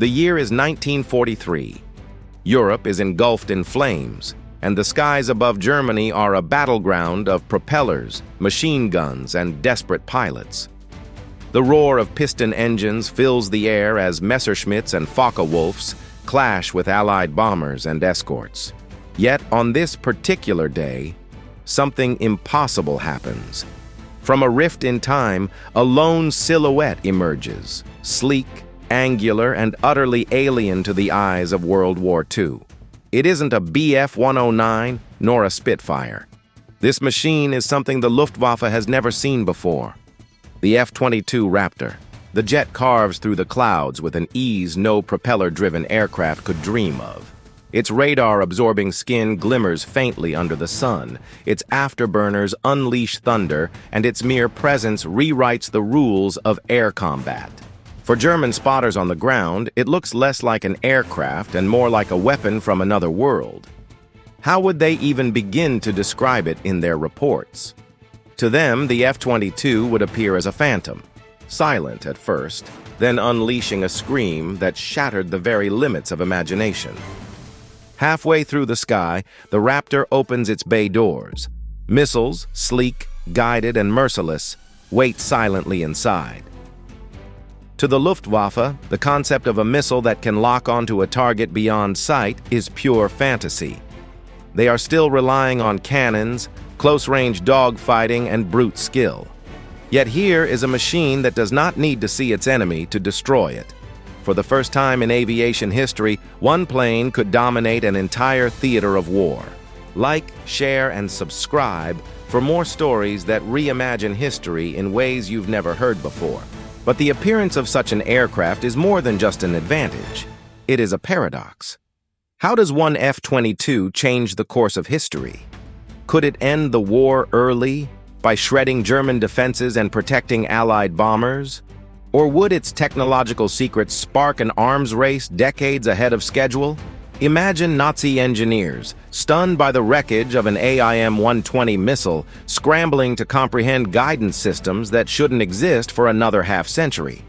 The year is 1943. Europe is engulfed in flames, and the skies above Germany are a battleground of propellers, machine guns, and desperate pilots. The roar of piston engines fills the air as Messerschmitts and Focke-Wulfs clash with Allied bombers and escorts. Yet, on this particular day, something impossible happens. From a rift in time, a lone silhouette emerges, sleek, angular, and utterly alien to the eyes of World War II. It isn't a Bf-109 nor a Spitfire. This machine is something the Luftwaffe has never seen before. The F-22 Raptor. The jet carves through the clouds with an ease no propeller-driven aircraft could dream of. Its radar-absorbing skin glimmers faintly under the sun, its afterburners unleash thunder, and its mere presence rewrites the rules of air combat. For German spotters on the ground, it looks less like an aircraft and more like a weapon from another world. How would they even begin to describe it in their reports? To them, the F-22 would appear as a phantom, silent at first, then unleashing a scream that shattered the very limits of imagination. Halfway through the sky, the Raptor opens its bay doors. Missiles, sleek, guided, and merciless, wait silently inside. To the Luftwaffe, the concept of a missile that can lock onto a target beyond sight is pure fantasy. They are still relying on cannons, close-range dogfighting, and brute skill. Yet here is a machine that does not need to see its enemy to destroy it. For the first time in aviation history, one plane could dominate an entire theater of war. Like, share, and subscribe for more stories that reimagine history in ways you've never heard before. But the appearance of such an aircraft is more than just an advantage. It is a paradox. How does one F-22 change the course of history? Could it end the war early by shredding German defenses and protecting Allied bombers? Or would its technological secrets spark an arms race decades ahead of schedule? Imagine Nazi engineers, stunned by the wreckage of an AIM-120 missile, scrambling to comprehend guidance systems that shouldn't exist for another half-century.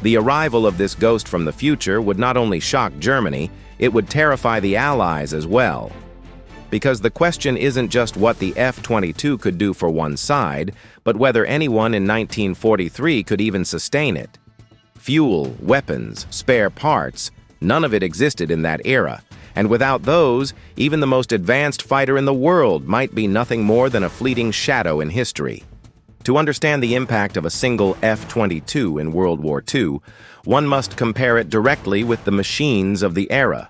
The arrival of this ghost from the future would not only shock Germany, it would terrify the Allies as well. Because the question isn't just what the F-22 could do for one side, but whether anyone in 1943 could even sustain it. Fuel, weapons, spare parts, none of it existed in that era. And without those, even the most advanced fighter in the world might be nothing more than a fleeting shadow in history. To understand the impact of a single F-22 in World War II, one must compare it directly with the machines of the era.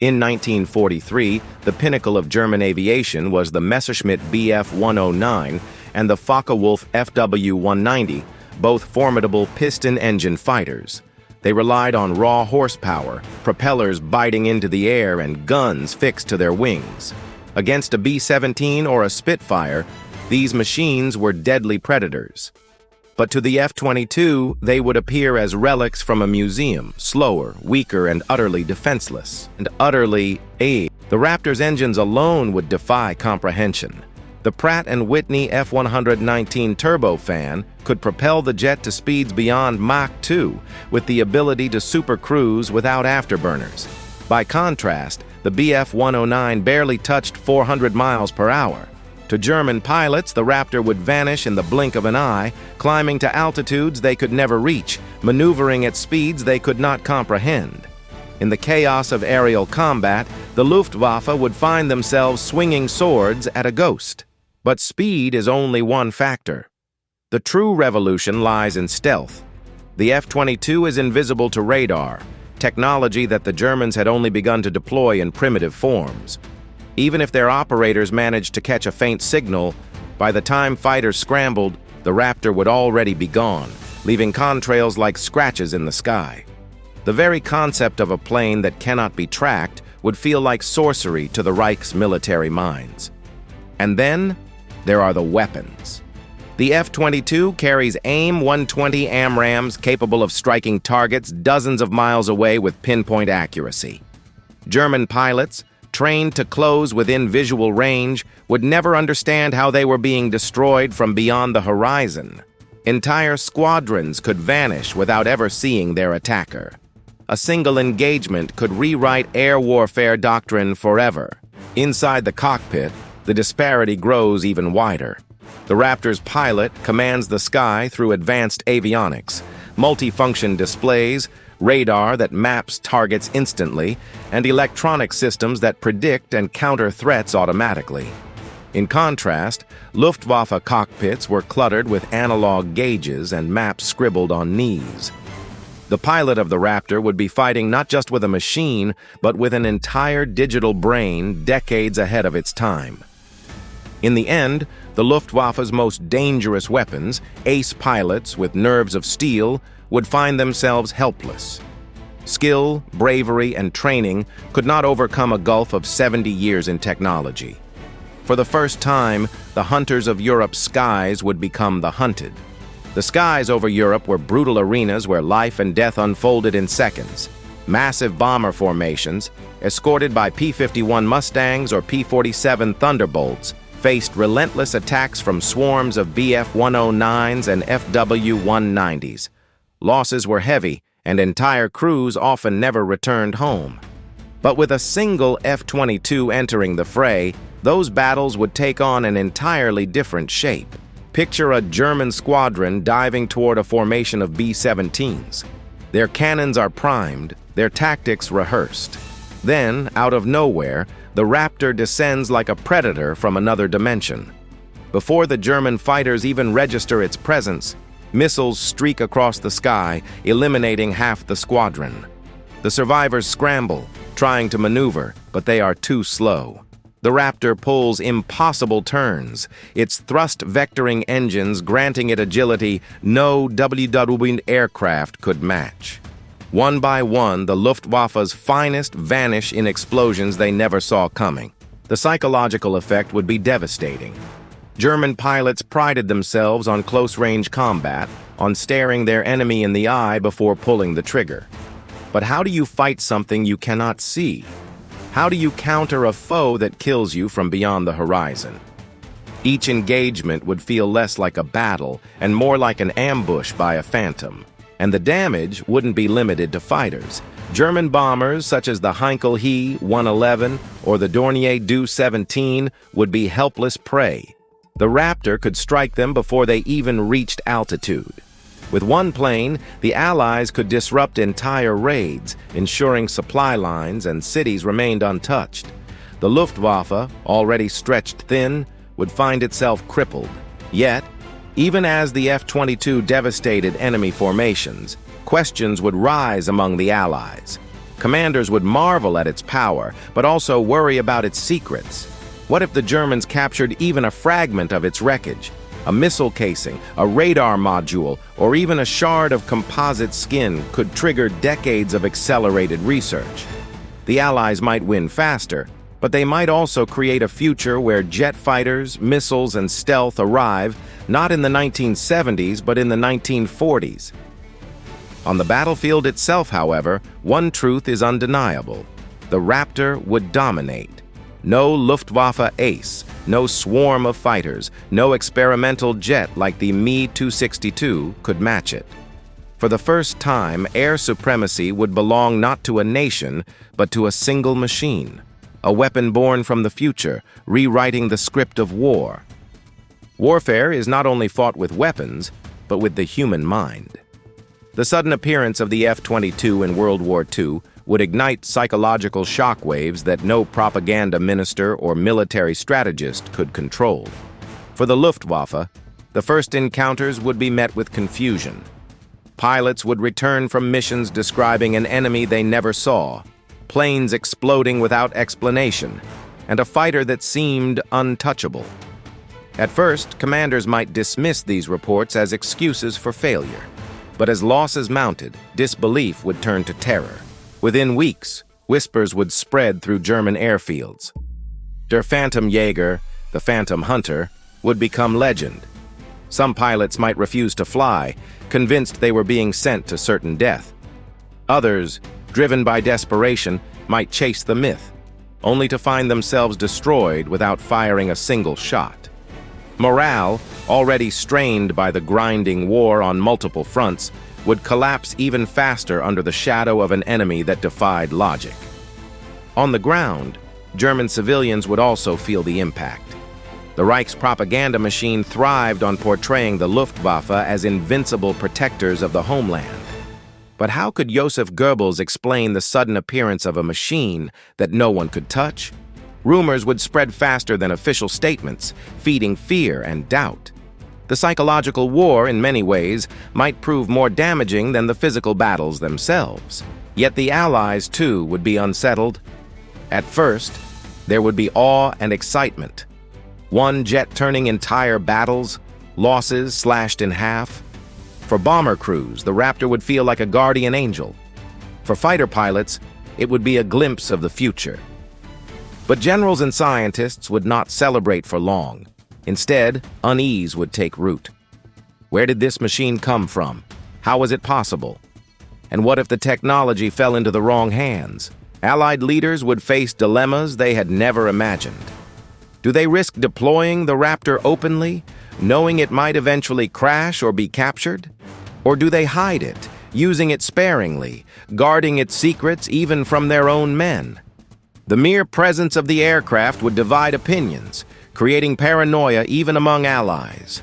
In 1943, the pinnacle of German aviation was the Messerschmitt Bf-109 and the Focke-Wulf FW-190, both formidable piston-engine fighters. They relied on raw horsepower, propellers biting into the air, and guns fixed to their wings. Against a B-17 or a Spitfire, these machines were deadly predators. But to the F-22, they would appear as relics from a museum, slower, weaker, and utterly defenseless. The Raptor's engines alone would defy comprehension. The Pratt & Whitney F-119 turbofan could propel the jet to speeds beyond Mach 2 with the ability to supercruise without afterburners. By contrast, the Bf-109 barely touched 400 miles per hour. To German pilots, the Raptor would vanish in the blink of an eye, climbing to altitudes they could never reach, maneuvering at speeds they could not comprehend. In the chaos of aerial combat, the Luftwaffe would find themselves swinging swords at a ghost. But speed is only one factor. The true revolution lies in stealth. The F-22 is invisible to radar, technology that the Germans had only begun to deploy in primitive forms. Even if their operators managed to catch a faint signal, by the time fighters scrambled, the Raptor would already be gone, leaving contrails like scratches in the sky. The very concept of a plane that cannot be tracked would feel like sorcery to the Reich's military minds. And then, there are the weapons. The F-22 carries AIM-120 AMRAAMs capable of striking targets dozens of miles away with pinpoint accuracy. German pilots, trained to close within visual range, would never understand how they were being destroyed from beyond the horizon. Entire squadrons could vanish without ever seeing their attacker. A single engagement could rewrite air warfare doctrine forever. Inside the cockpit, the disparity grows even wider. The Raptor's pilot commands the sky through advanced avionics, multifunction displays, radar that maps targets instantly, and electronic systems that predict and counter threats automatically. In contrast, Luftwaffe cockpits were cluttered with analog gauges and maps scribbled on knees. The pilot of the Raptor would be fighting not just with a machine, but with an entire digital brain decades ahead of its time. In the end, the Luftwaffe's most dangerous weapons, ace pilots with nerves of steel, would find themselves helpless. Skill, bravery, and training could not overcome a gulf of 70 years in technology. For the first time, the hunters of Europe's skies would become the hunted. The skies over Europe were brutal arenas where life and death unfolded in seconds. Massive bomber formations, escorted by P-51 Mustangs or P-47 Thunderbolts, faced relentless attacks from swarms of Bf-109s and FW-190s. Losses were heavy, and entire crews often never returned home. But with a single F-22 entering the fray, those battles would take on an entirely different shape. Picture a German squadron diving toward a formation of B-17s. Their cannons are primed, their tactics rehearsed. Then, out of nowhere, the Raptor descends like a predator from another dimension. Before the German fighters even register its presence, missiles streak across the sky, eliminating half the squadron. The survivors scramble, trying to maneuver, but they are too slow. The Raptor pulls impossible turns, its thrust-vectoring engines granting it agility no WW aircraft could match. One by one, the Luftwaffe's finest vanish in explosions they never saw coming. The psychological effect would be devastating. German pilots prided themselves on close-range combat, on staring their enemy in the eye before pulling the trigger. But how do you fight something you cannot see? How do you counter a foe that kills you from beyond the horizon? Each engagement would feel less like a battle and more like an ambush by a phantom. And the damage wouldn't be limited to fighters. German bombers such as the Heinkel He-111 or the Dornier Do-17 would be helpless prey. The Raptor could strike them before they even reached altitude. With one plane, the Allies could disrupt entire raids, ensuring supply lines and cities remained untouched. The Luftwaffe, already stretched thin, would find itself crippled. Yet, even as the F-22 devastated enemy formations, questions would rise among the Allies. Commanders would marvel at its power, but also worry about its secrets. What if the Germans captured even a fragment of its wreckage? A missile casing, a radar module, or even a shard of composite skin could trigger decades of accelerated research. The Allies might win faster, but they might also create a future where jet fighters, missiles, and stealth arrive not in the 1970s, but in the 1940s. On the battlefield itself, however, one truth is undeniable. The Raptor would dominate. No Luftwaffe ace, no swarm of fighters, no experimental jet like the Me-262 could match it. For the first time, air supremacy would belong not to a nation, but to a single machine, a weapon born from the future, rewriting the script of war. Warfare is not only fought with weapons, but with the human mind. The sudden appearance of the F-22 in World War II would ignite psychological shockwaves that no propaganda minister or military strategist could control. For the Luftwaffe, the first encounters would be met with confusion. Pilots would return from missions describing an enemy they never saw, planes exploding without explanation, and a fighter that seemed untouchable. At first, commanders might dismiss these reports as excuses for failure. But as losses mounted, disbelief would turn to terror. Within weeks, whispers would spread through German airfields. Der Phantomjäger, the Phantom Hunter, would become legend. Some pilots might refuse to fly, convinced they were being sent to certain death. Others, driven by desperation, might chase the myth, only to find themselves destroyed without firing a single shot. Morale, already strained by the grinding war on multiple fronts, would collapse even faster under the shadow of an enemy that defied logic. On the ground, German civilians would also feel the impact. The Reich's propaganda machine thrived on portraying the Luftwaffe as invincible protectors of the homeland. But how could Joseph Goebbels explain the sudden appearance of a machine that no one could touch? Rumors would spread faster than official statements, feeding fear and doubt. The psychological war, in many ways, might prove more damaging than the physical battles themselves. Yet the Allies, too, would be unsettled. At first, there would be awe and excitement. One jet turning entire battles, losses slashed in half. For bomber crews, the Raptor would feel like a guardian angel. For fighter pilots, it would be a glimpse of the future. But generals and scientists would not celebrate for long. Instead, unease would take root. Where did this machine come from? How was it possible? And what if the technology fell into the wrong hands? Allied leaders would face dilemmas they had never imagined. Do they risk deploying the Raptor openly, knowing it might eventually crash or be captured? Or do they hide it, using it sparingly, guarding its secrets even from their own men? The mere presence of the aircraft would divide opinions, creating paranoia even among allies.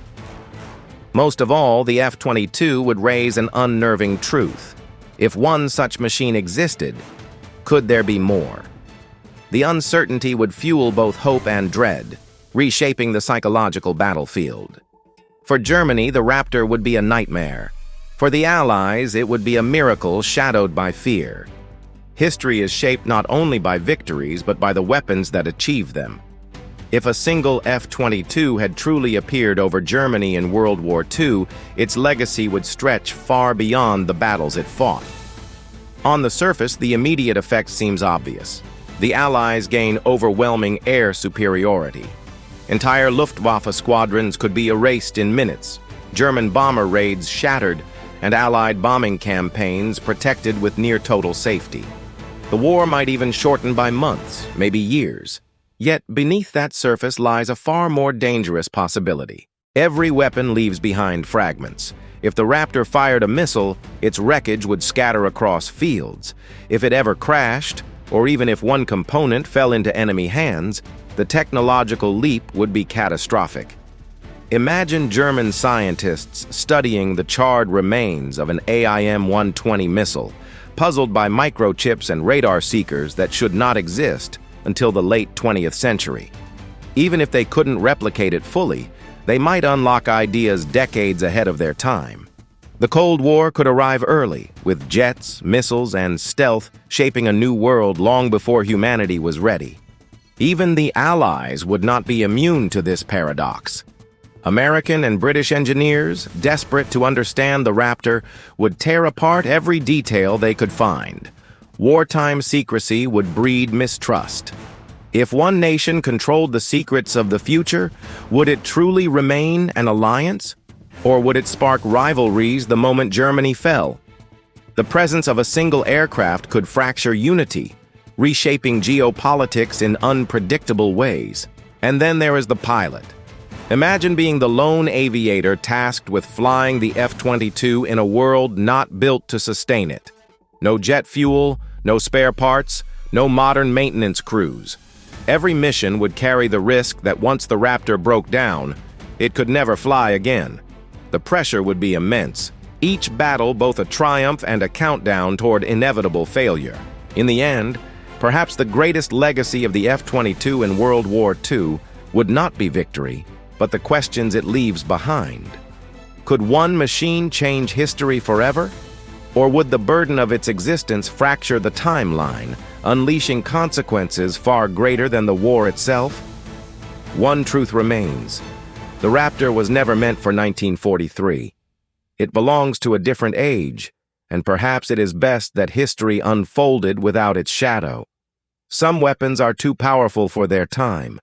Most of all, the F-22 would raise an unnerving truth. If one such machine existed, could there be more? The uncertainty would fuel both hope and dread, reshaping the psychological battlefield. For Germany, the Raptor would be a nightmare. For the Allies, it would be a miracle shadowed by fear. History is shaped not only by victories, but by the weapons that achieve them. If a single F-22 had truly appeared over Germany in World War II, its legacy would stretch far beyond the battles it fought. On the surface, the immediate effect seems obvious. The Allies gain overwhelming air superiority. Entire Luftwaffe squadrons could be erased in minutes, German bomber raids shattered, and Allied bombing campaigns protected with near-total safety. The war might even shorten by months, maybe years. Yet beneath that surface lies a far more dangerous possibility. Every weapon leaves behind fragments. If the Raptor fired a missile, its wreckage would scatter across fields. If it ever crashed, or even if one component fell into enemy hands, the technological leap would be catastrophic. Imagine German scientists studying the charred remains of an AIM-120 missile, puzzled by microchips and radar seekers that should not exist until the late 20th century. Even if they couldn't replicate it fully, they might unlock ideas decades ahead of their time. The Cold War could arrive early, with jets, missiles, and stealth shaping a new world long before humanity was ready. Even the Allies would not be immune to this paradox. American and British engineers, desperate to understand the Raptor, would tear apart every detail they could find. Wartime secrecy would breed mistrust. If one nation controlled the secrets of the future, would it truly remain an alliance? Or would it spark rivalries the moment Germany fell? The presence of a single aircraft could fracture unity, reshaping geopolitics in unpredictable ways. And then there is the pilot. Imagine being the lone aviator tasked with flying the F-22 in a world not built to sustain it. No jet fuel, no spare parts, no modern maintenance crews. Every mission would carry the risk that once the Raptor broke down, it could never fly again. The pressure would be immense, each battle both a triumph and a countdown toward inevitable failure. In the end, perhaps the greatest legacy of the F-22 in World War II would not be victory, but the questions it leaves behind. Could one machine change history forever? Or would the burden of its existence fracture the timeline, unleashing consequences far greater than the war itself? One truth remains. The Raptor was never meant for 1943. It belongs to a different age, and perhaps it is best that history unfolded without its shadow. Some weapons are too powerful for their time,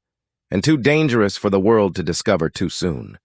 and too dangerous for the world to discover too soon.